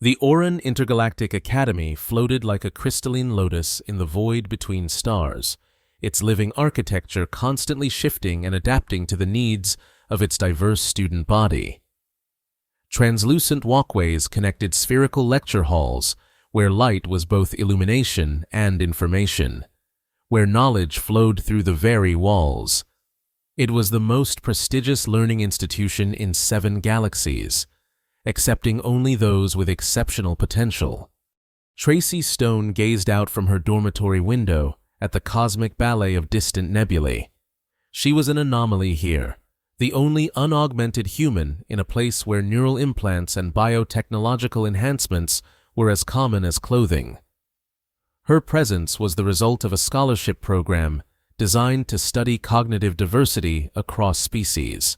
The Oran Intergalactic Academy floated like a crystalline lotus in the void between stars, its living architecture constantly shifting and adapting to the needs of its diverse student body. Translucent walkways connected spherical lecture halls, where light was both illumination and information, where knowledge flowed through the very walls. It was the most prestigious learning institution in 7 galaxies, accepting only those with exceptional potential. Tracy Stone gazed out from her dormitory window at the cosmic ballet of distant nebulae. She was an anomaly here, the only unaugmented human in a place where neural implants and biotechnological enhancements were as common as clothing. Her presence was the result of a scholarship program designed to study cognitive diversity across species.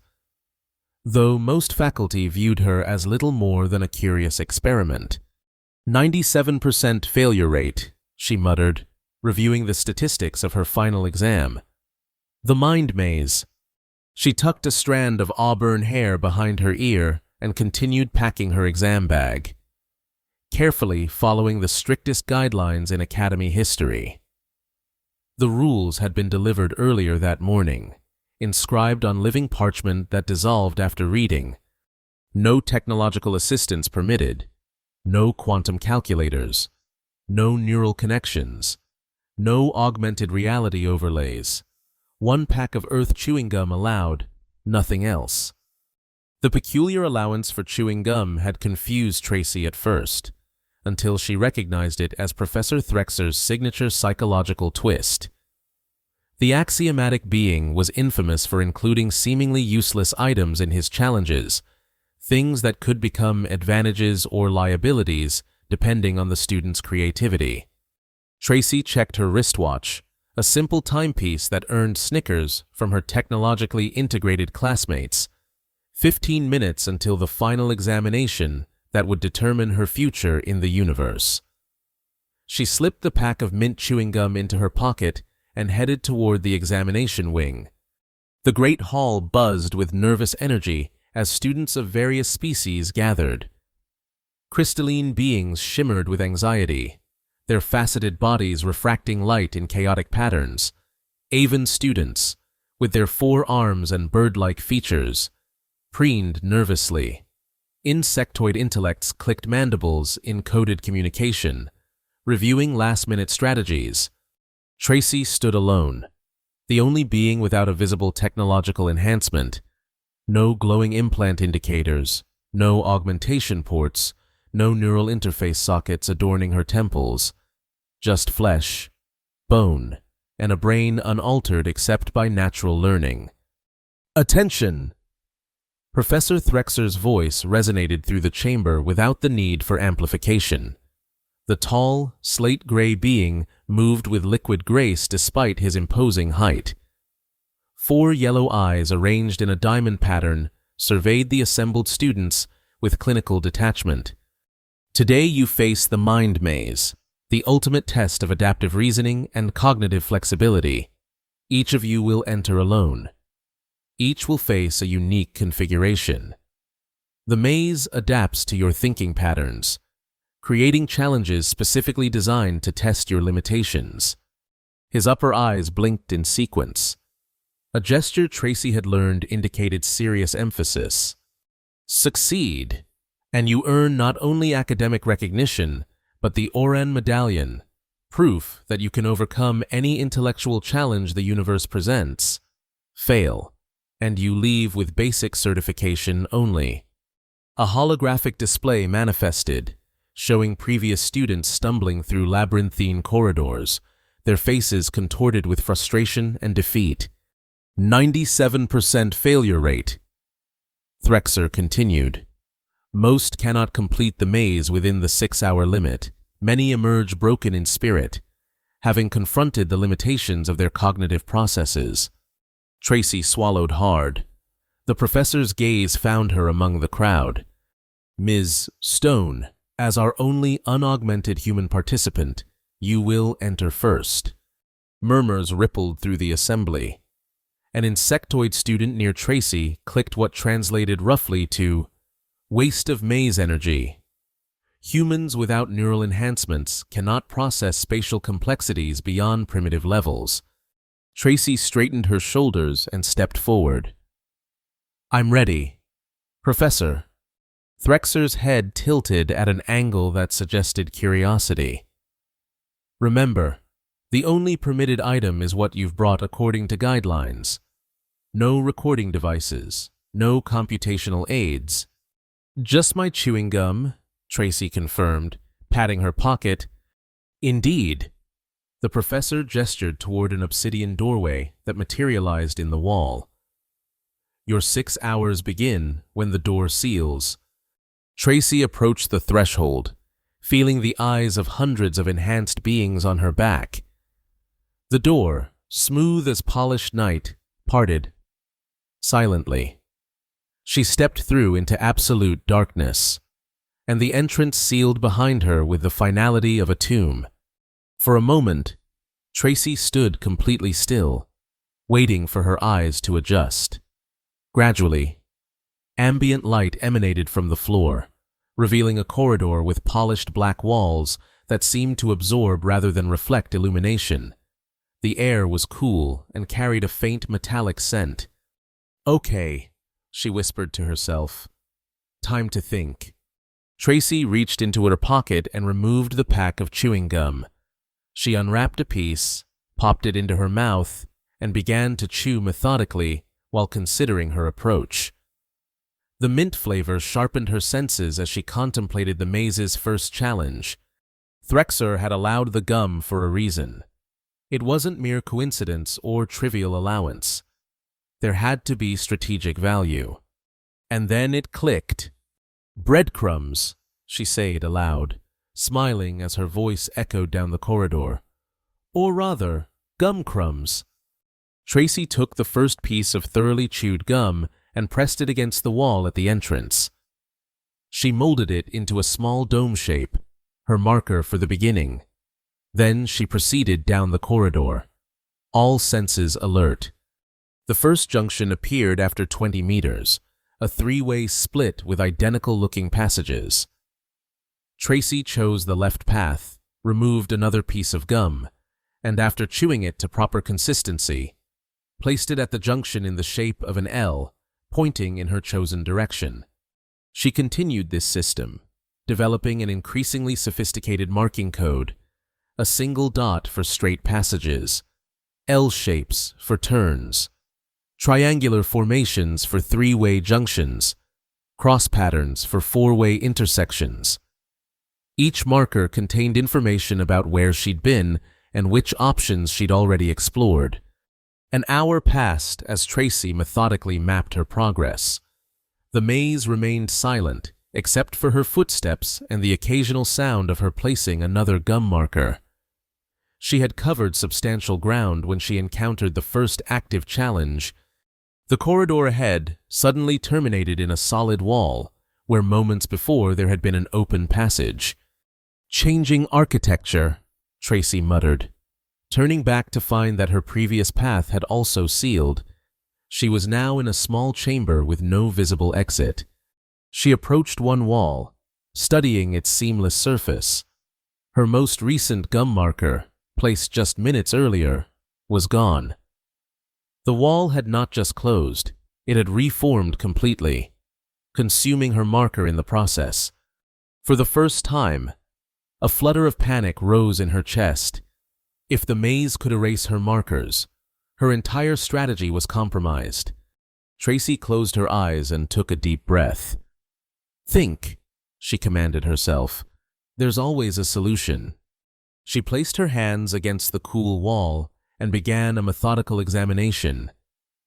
Though most faculty viewed her as little more than a curious experiment. 97% failure rate, she muttered, reviewing the statistics of her final exam. The mind maze. She tucked a strand of auburn hair behind her ear and continued packing her exam bag, carefully following the strictest guidelines in academy history. The rules had been delivered earlier that morning, inscribed on living parchment that dissolved after reading. No technological assistance permitted, no quantum calculators, no neural connections, no augmented reality overlays. 1 pack of Earth chewing gum allowed, nothing else. The peculiar allowance for chewing gum had confused Tracy at first, until she recognized it as Professor Threxer's signature psychological twist. The axiomatic being was infamous for including seemingly useless items in his challenges, things that could become advantages or liabilities depending on the student's creativity. Tracy checked her wristwatch, a simple timepiece that earned Snickers from her technologically integrated classmates. 15 minutes until the final examination that would determine her future in the universe. She slipped the pack of mint chewing gum into her pocket and headed toward the examination wing. The great hall buzzed with nervous energy as students of various species gathered. Crystalline beings shimmered with anxiety, their faceted bodies refracting light in chaotic patterns. Aven students, with their 4 arms and bird-like features, preened nervously. Insectoid intellects clicked mandibles in coded communication, reviewing last-minute strategies. Tracy stood alone, the only being without a visible technological enhancement. No glowing implant indicators, no augmentation ports, no neural interface sockets adorning her temples. Just flesh, bone, and a brain unaltered except by natural learning. Attention! Professor Threxer's voice resonated through the chamber without the need for amplification. The tall, slate-gray being moved with liquid grace despite his imposing height. 4 yellow eyes arranged in a diamond pattern surveyed the assembled students with clinical detachment. Today you face the mind maze, the ultimate test of adaptive reasoning and cognitive flexibility. Each of you will enter alone. Each will face a unique configuration. The maze adapts to your thinking patterns, creating challenges specifically designed to test your limitations. His upper eyes blinked in sequence. A gesture Tracy had learned indicated serious emphasis. Succeed, and you earn not only academic recognition, but the Oran Medallion, proof that you can overcome any intellectual challenge the universe presents. Fail, and you leave with basic certification only. A holographic display manifested, showing previous students stumbling through labyrinthine corridors, their faces contorted with frustration and defeat. 97% failure rate. Threxer continued. Most cannot complete the maze within the 6-hour limit. Many emerge broken in spirit, having confronted the limitations of their cognitive processes. Tracy swallowed hard. The professor's gaze found her among the crowd. Ms. Stone, as our only unaugmented human participant, you will enter first. Murmurs rippled through the assembly. An insectoid student near Tracy clicked what translated roughly to waste of maze energy. Humans without neural enhancements cannot process spatial complexities beyond primitive levels. Tracy straightened her shoulders and stepped forward. "I'm ready." "Professor." Threxer's head tilted at an angle that suggested curiosity. "Remember, the only permitted item is what you've brought according to guidelines. No recording devices, no computational aids." "Just my chewing gum," Tracy confirmed, patting her pocket. "Indeed." The professor gestured toward an obsidian doorway that materialized in the wall. "Your 6 hours begin when the door seals." Tracy approached the threshold, feeling the eyes of hundreds of enhanced beings on her back. The door, smooth as polished night, parted. Silently. She stepped through into absolute darkness, and the entrance sealed behind her with the finality of a tomb. For a moment, Tracy stood completely still, waiting for her eyes to adjust. Gradually, ambient light emanated from the floor, revealing a corridor with polished black walls that seemed to absorb rather than reflect illumination. The air was cool and carried a faint metallic scent. "Okay," she whispered to herself. "Time to think." Tracy reached into her pocket and removed the pack of chewing gum. She unwrapped a piece, popped it into her mouth, and began to chew methodically while considering her approach. The mint flavor sharpened her senses as she contemplated the maze's first challenge. Threxer had allowed the gum for a reason. It wasn't mere coincidence or trivial allowance. There had to be strategic value. And then it clicked. "Breadcrumbs," she said aloud, smiling as her voice echoed down the corridor. "Or rather, gum crumbs." Tracy took the first piece of thoroughly chewed gum and pressed it against the wall at the entrance. She molded it into a small dome shape, her marker for the beginning. Then she proceeded down the corridor, all senses alert. The first junction appeared after 20 meters, a three-way split with identical-looking passages. Tracy chose the left path, removed another piece of gum, and after chewing it to proper consistency, placed it at the junction in the shape of an L, pointing in her chosen direction. She continued this system, developing an increasingly sophisticated marking code, a single dot for straight passages, L shapes for turns, triangular formations for three-way junctions, cross patterns for four-way intersections. Each marker contained information about where she'd been and which options she'd already explored. An hour passed as Tracy methodically mapped her progress. The maze remained silent, except for her footsteps and the occasional sound of her placing another gum marker. She had covered substantial ground when she encountered the first active challenge. The corridor ahead suddenly terminated in a solid wall, where moments before there had been an open passage. "Changing architecture," Tracy muttered, turning back to find that her previous path had also sealed. She was now in a small chamber with no visible exit. She approached one wall, studying its seamless surface. Her most recent gum marker, placed just minutes earlier, was gone. The wall had not just closed, it had reformed completely, consuming her marker in the process. For the first time, a flutter of panic rose in her chest. If the maze could erase her markers, her entire strategy was compromised. Tracy closed her eyes and took a deep breath. "Think," she commanded herself. "There's always a solution." She placed her hands against the cool wall and began a methodical examination.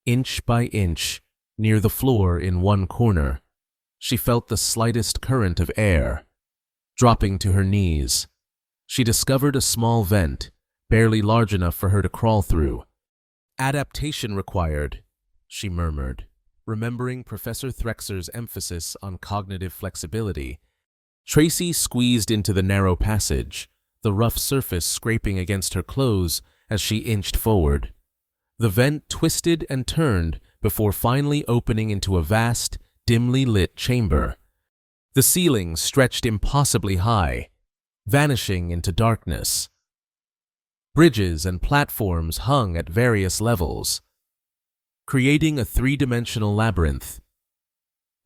Inch by inch, near the floor in one corner, she felt the slightest current of air. Dropping to her knees, she discovered a small vent, barely large enough for her to crawl through. "Adaptation required," she murmured, remembering Professor Threxer's emphasis on cognitive flexibility. Tracy squeezed into the narrow passage, the rough surface scraping against her clothes as she inched forward. The vent twisted and turned before finally opening into a vast, dimly lit chamber. The ceiling stretched impossibly high, vanishing into darkness. Bridges and platforms hung at various levels, creating a three-dimensional labyrinth.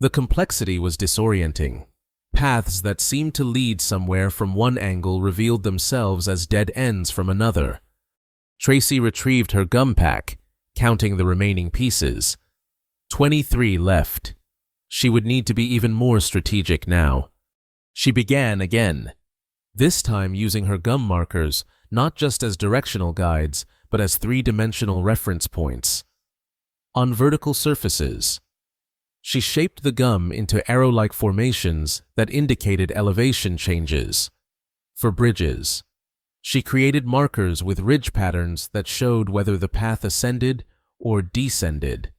The complexity was disorienting. Paths that seemed to lead somewhere from one angle revealed themselves as dead ends from another. Tracy retrieved her gum pack, counting the remaining pieces. 23 left. She would need to be even more strategic now. She began again, this time using her gum markers not just as directional guides, but as three-dimensional reference points. On vertical surfaces, she shaped the gum into arrow-like formations that indicated elevation changes. For bridges, she created markers with ridge patterns that showed whether the path ascended or descended.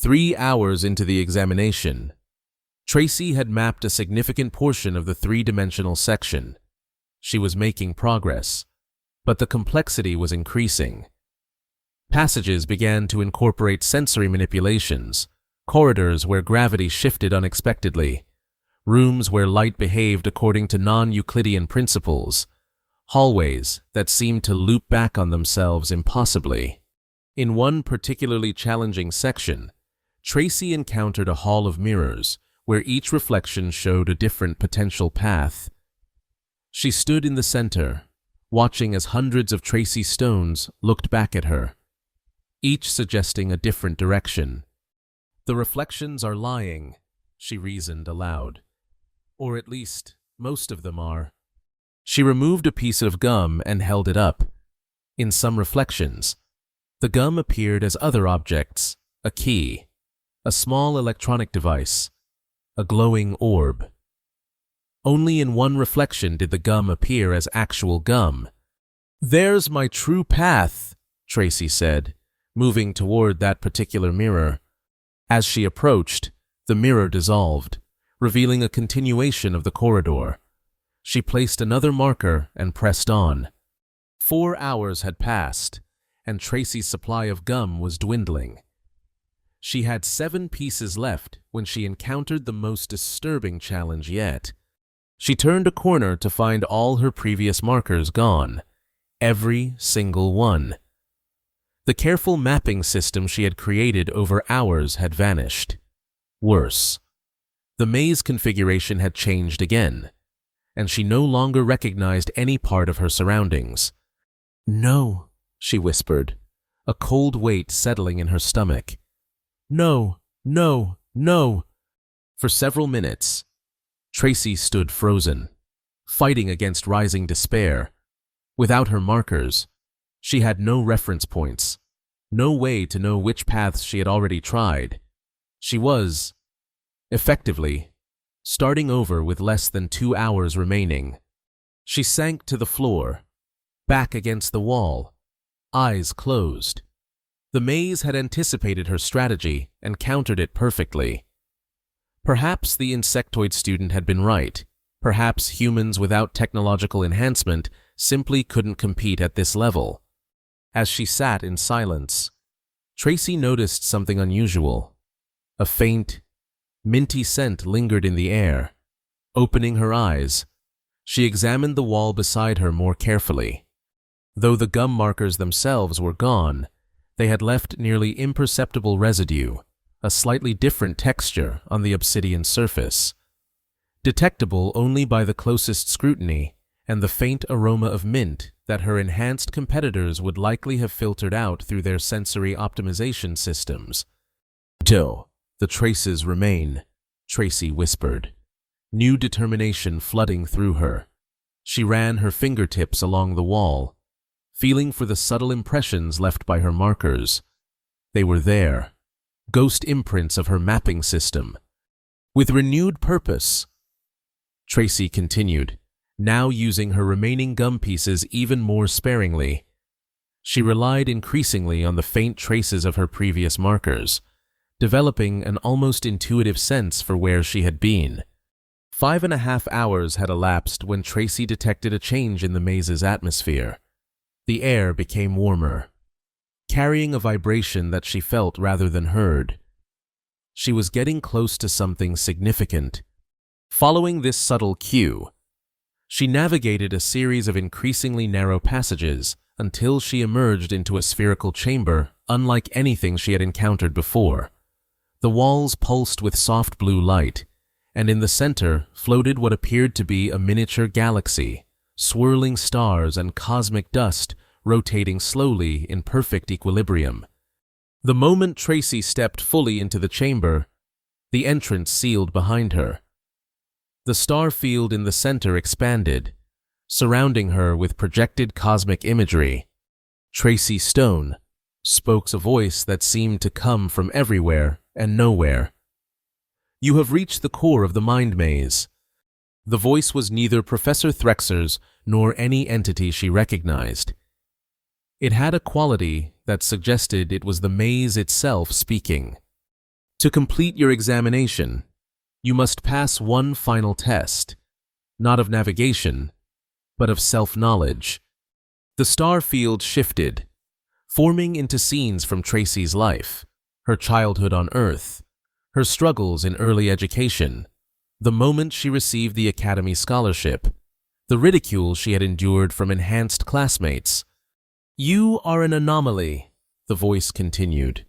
3 hours into the examination, Tracy had mapped a significant portion of the three-dimensional section. She was making progress, but the complexity was increasing. Passages began to incorporate sensory manipulations, corridors where gravity shifted unexpectedly, rooms where light behaved according to non-Euclidean principles, hallways that seemed to loop back on themselves impossibly. In one particularly challenging section, Tracy encountered a hall of mirrors where each reflection showed a different potential path. She stood in the center, watching as hundreds of Tracy stones looked back at her, each suggesting a different direction. The reflections are lying, she reasoned aloud. Or at least, most of them are. She removed a piece of gum and held it up. In some reflections, the gum appeared as other objects, a key, a small electronic device, a glowing orb. Only in one reflection did the gum appear as actual gum. "There's my true path," Tracy said, moving toward that particular mirror. As she approached, the mirror dissolved, revealing a continuation of the corridor. She placed another marker and pressed on. 4 hours had passed, and Tracy's supply of gum was dwindling. She had 7 pieces left when she encountered the most disturbing challenge yet. She turned a corner to find all her previous markers gone, every single one. The careful mapping system she had created over hours had vanished. Worse, the maze configuration had changed again, and she no longer recognized any part of her surroundings. "No," she whispered, a cold weight settling in her stomach. "No, no, no." For several minutes, Tracy stood frozen, fighting against rising despair. Without her markers, she had no reference points, no way to know which paths she had already tried. She was, effectively, starting over with less than 2 hours remaining. She sank to the floor, back against the wall, eyes closed. The maze had anticipated her strategy and countered it perfectly. Perhaps the insectoid student had been right. Perhaps humans without technological enhancement simply couldn't compete at this level. As she sat in silence, Tracy noticed something unusual. A faint, minty scent lingered in the air. Opening her eyes, she examined the wall beside her more carefully. Though the gum markers themselves were gone, they had left nearly imperceptible residue, a slightly different texture on the obsidian surface, detectable only by the closest scrutiny and the faint aroma of mint that her enhanced competitors would likely have filtered out through their sensory optimization systems. "The traces remain," Tracy whispered, new determination flooding through her. She ran her fingertips along the wall, feeling for the subtle impressions left by her markers. They were there, ghost imprints of her mapping system. With renewed purpose, Tracy continued, now using her remaining gum pieces even more sparingly. She relied increasingly on the faint traces of her previous markers, developing an almost intuitive sense for where she had been. 5.5 hours had elapsed when Tracy detected a change in the maze's atmosphere. The air became warmer, carrying a vibration that she felt rather than heard. She was getting close to something significant. Following this subtle cue, she navigated a series of increasingly narrow passages until she emerged into a spherical chamber unlike anything she had encountered before. The walls pulsed with soft blue light, and in the center floated what appeared to be a miniature galaxy, swirling stars and cosmic dust rotating slowly in perfect equilibrium. The moment Tracy stepped fully into the chamber, the entrance sealed behind her. The star field in the center expanded, surrounding her with projected cosmic imagery. "Tracy Stone," spoke a voice that seemed to come from everywhere and nowhere. "You have reached the core of the mind maze." The voice was neither Professor Threxer's nor any entity she recognized. It had a quality that suggested it was the maze itself speaking. "To complete your examination, you must pass one final test, not of navigation, but of self-knowledge." The star field shifted, forming into scenes from Tracy's life, her childhood on Earth, her struggles in early education, the moment she received the Academy scholarship, the ridicule she had endured from enhanced classmates. "You are an anomaly," the voice continued.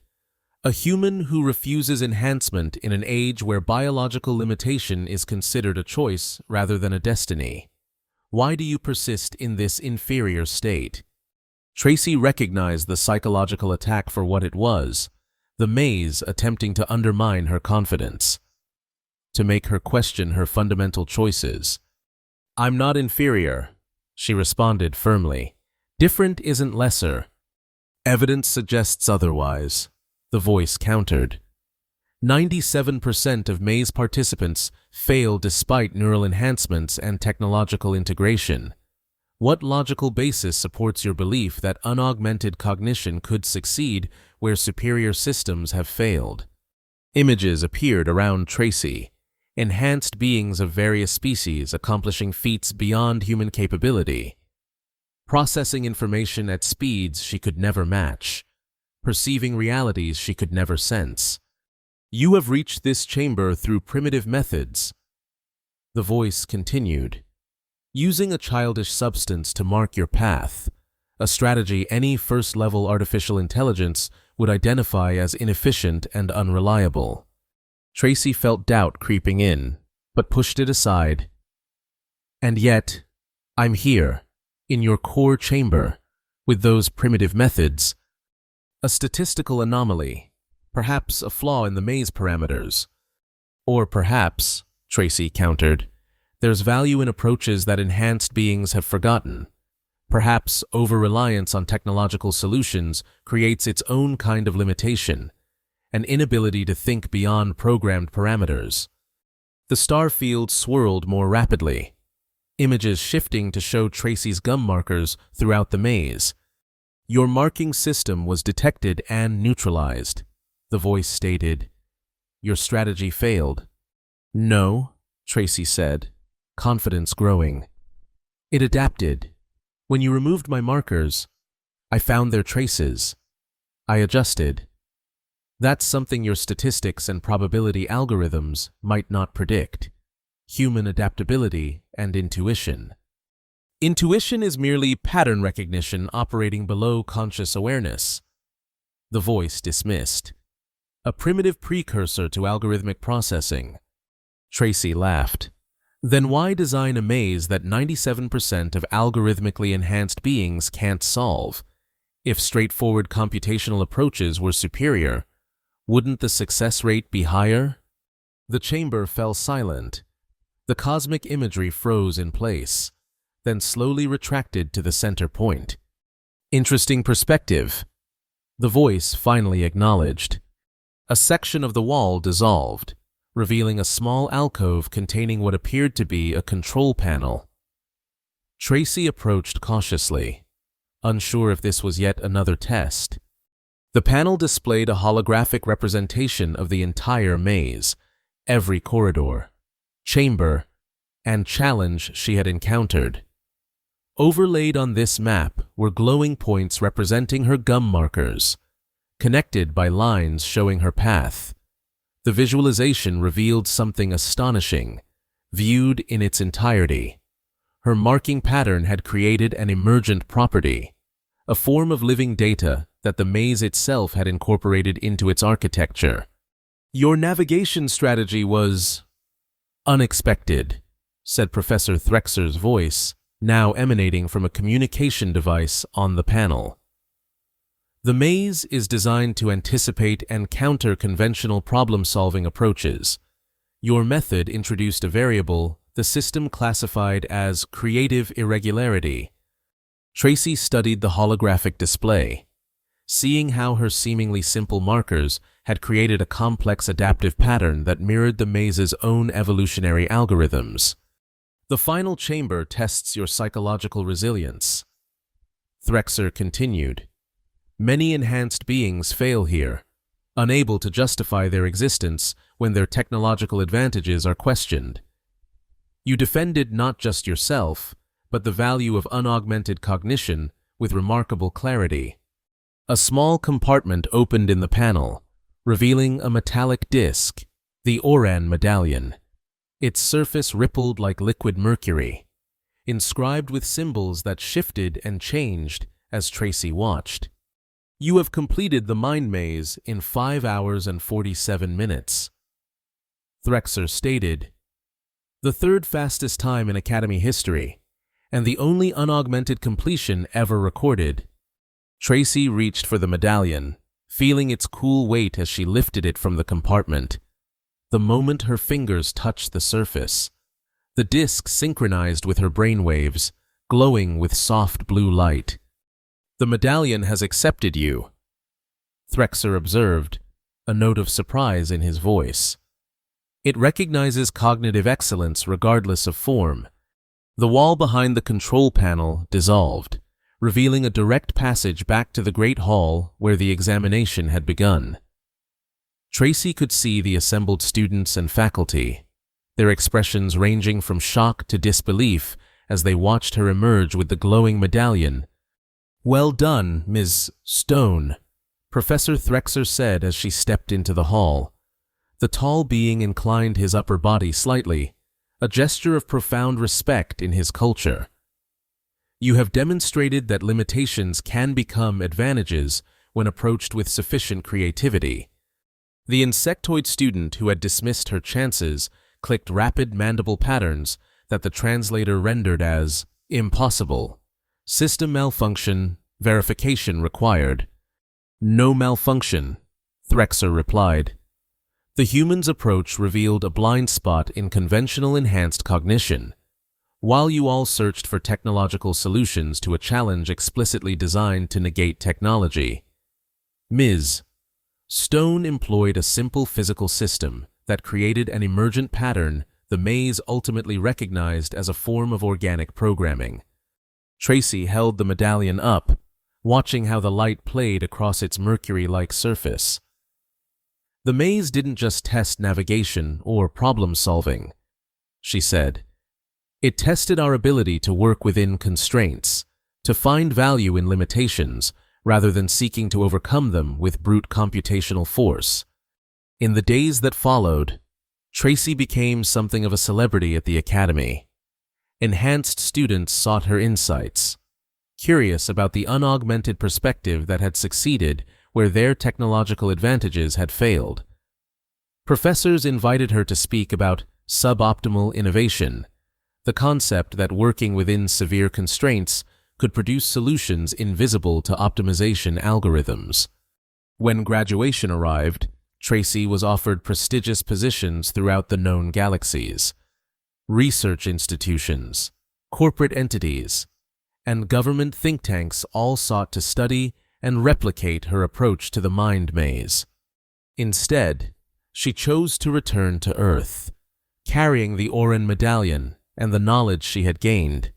"A human who refuses enhancement in an age where biological limitation is considered a choice rather than a destiny. Why do you persist in this inferior state?" Tracy recognized the psychological attack for what it was, the maze attempting to undermine her confidence, to make her question her fundamental choices. "I'm not inferior," she responded firmly. "Different isn't lesser." "Evidence suggests otherwise," the voice countered. 97% of maze participants fail despite neural enhancements and technological integration. What logical basis supports your belief that unaugmented cognition could succeed where superior systems have failed? Images appeared around Tracy, enhanced beings of various species accomplishing feats beyond human capability, processing information at speeds she could never match, perceiving realities she could never sense. "You have reached this chamber through primitive methods," the voice continued, "using a childish substance to mark your path, a strategy any first-level artificial intelligence would identify as inefficient and unreliable." Tracy felt doubt creeping in, but pushed it aside. "And yet, I'm here, in your core chamber, with those primitive methods. A statistical anomaly, perhaps a flaw in the maze parameters. Or perhaps," Tracy countered, "there's value in approaches that enhanced beings have forgotten. Perhaps over-reliance on technological solutions creates its own kind of limitation, an inability to think beyond programmed parameters." The star field swirled more rapidly, images shifting to show Tracy's gum markers throughout the maze. "Your marking system was detected and neutralized," the voice stated. "Your strategy failed." "No," Tracy said, confidence growing. "It adapted. When you removed my markers, I found their traces. I adjusted. That's something your statistics and probability algorithms might not predict. Human adaptability and intuition." "Intuition is merely pattern recognition operating below conscious awareness," the voice dismissed. "A primitive precursor to algorithmic processing." Tracy laughed. "Then why design a maze that 97% of algorithmically enhanced beings can't solve? If straightforward computational approaches were superior, wouldn't the success rate be higher?" The chamber fell silent. The cosmic imagery froze in place, then slowly retracted to the center point. "Interesting perspective," the voice finally acknowledged. A section of the wall dissolved, revealing a small alcove containing what appeared to be a control panel. Tracy approached cautiously, unsure if this was yet another test. The panel displayed a holographic representation of the entire maze, every corridor, chamber, and challenge she had encountered. Overlaid on this map were glowing points representing her gum markers, connected by lines showing her path. The visualization revealed something astonishing. viewed in its entirety. Her marking pattern had created an emergent property, a form of living data that the maze itself had incorporated into its architecture. "Your navigation strategy was unexpected," said Professor Threxer's voice, now emanating from a communication device on the panel. The maze is designed to anticipate and counter conventional problem-solving approaches. Your method introduced a variable the system classified as creative irregularity. Tracy studied the holographic display, seeing how her seemingly simple markers had created a complex adaptive pattern that mirrored the maze's own evolutionary algorithms. "The final chamber tests your psychological resilience," Threxer continued. "Many enhanced beings fail here, unable to justify their existence when their technological advantages are questioned. You defended not just yourself, but the value of unaugmented cognition with remarkable clarity." A small compartment opened in the panel, revealing a metallic disc, the Oran medallion. Its surface rippled like liquid mercury, inscribed with symbols that shifted and changed as Tracy watched. "You have completed the mind maze in 5 hours and 47 minutes, Threxer stated. "The third fastest time in Academy history, and the only unaugmented completion ever recorded." Tracy reached for the medallion, feeling its cool weight as she lifted it from the compartment. The moment her fingers touched the surface, the disc synchronized with her brainwaves, glowing with soft blue light. "The medallion has accepted you," Threxer observed, a note of surprise in his voice. "It recognizes cognitive excellence regardless of form." The wall behind the control panel dissolved, revealing a direct passage back to the great hall where the examination had begun. Tracy could see the assembled students and faculty, their expressions ranging from shock to disbelief as they watched her emerge with the glowing medallion. "Well done, Ms. Stone," Professor Threxer said as she stepped into the hall. The tall being inclined his upper body slightly, a gesture of profound respect in his culture. "You have demonstrated that limitations can become advantages when approached with sufficient creativity." The insectoid student who had dismissed her chances clicked rapid mandible patterns that the translator rendered as impossible. "System malfunction, verification required." "No malfunction," Threxer replied. The human's approach revealed a blind spot in conventional enhanced cognition. While you all searched for technological solutions to a challenge explicitly designed to negate technology, Ms. Stone employed a simple physical system that created an emergent pattern the maze ultimately recognized as a form of organic programming. Tracy held the medallion up, watching how the light played across its mercury-like surface. "The maze didn't just test navigation or problem-solving," she said. "It tested our ability to work within constraints, to find value in limitations, rather than seeking to overcome them with brute computational force." In the days that followed, Tracy became something of a celebrity at the Academy. Enhanced students sought her insights, curious about the unaugmented perspective that had succeeded where their technological advantages had failed. Professors invited her to speak about suboptimal innovation, the concept that working within severe constraints could produce solutions invisible to optimization algorithms. When graduation arrived, Tracy was offered prestigious positions throughout the known galaxies. Research institutions, corporate entities, and government think tanks all sought to study and replicate her approach to the mind maze. Instead, she chose to return to Earth, carrying the Oran medallion and the knowledge she had gained.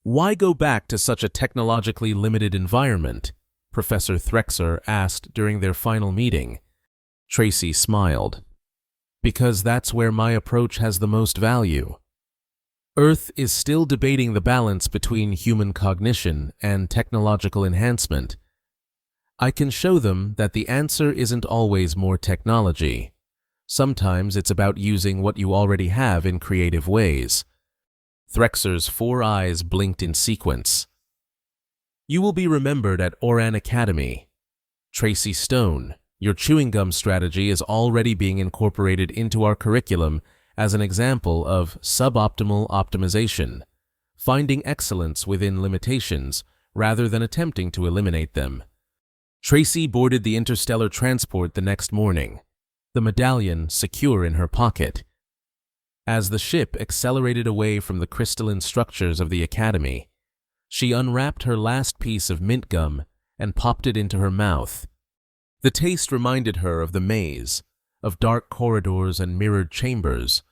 "Why go back to such a technologically limited environment?" Professor Threxer asked during their final meeting. Tracy smiled. "Because that's where my approach has the most value. Earth is still debating the balance between human cognition and technological enhancement. I can show them that the answer isn't always more technology. Sometimes it's about using what you already have in creative ways. Threxer's 4 eyes blinked in sequence. You will be remembered at Oran Academy. Tracy Stone, your chewing gum strategy is already being incorporated into our curriculum as an example of suboptimal optimization, finding excellence within limitations rather than attempting to eliminate them. Tracy boarded the interstellar transport the next morning, the medallion secure in her pocket. As the ship accelerated away from the crystalline structures of the Academy, she unwrapped her last piece of mint gum and popped it into her mouth. The taste reminded her of the maze, of dark corridors and mirrored chambers,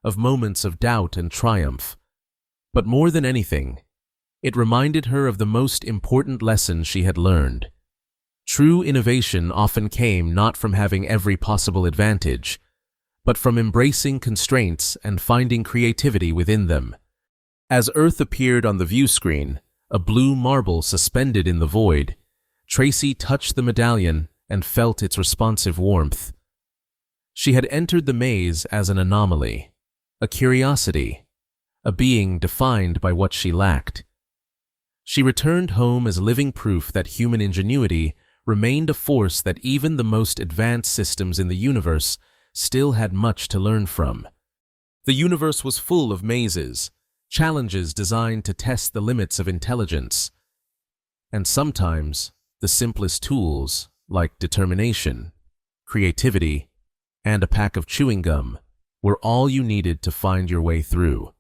of moments of doubt and triumph. But more than anything, it reminded her of the most important lesson she had learned. True innovation often came not from having every possible advantage, but from embracing constraints and finding creativity within them. As Earth appeared on the view screen, a blue marble suspended in the void, Tracy touched the medallion and felt its responsive warmth. She had entered the maze as an anomaly, a curiosity, a being defined by what she lacked. She returned home as living proof that human ingenuity remained a force that even the most advanced systems in the universe still had much to learn from. The universe was full of mazes, challenges designed to test the limits of intelligence. And sometimes, the simplest tools, like determination, creativity, and a pack of chewing gum, were all you needed to find your way through.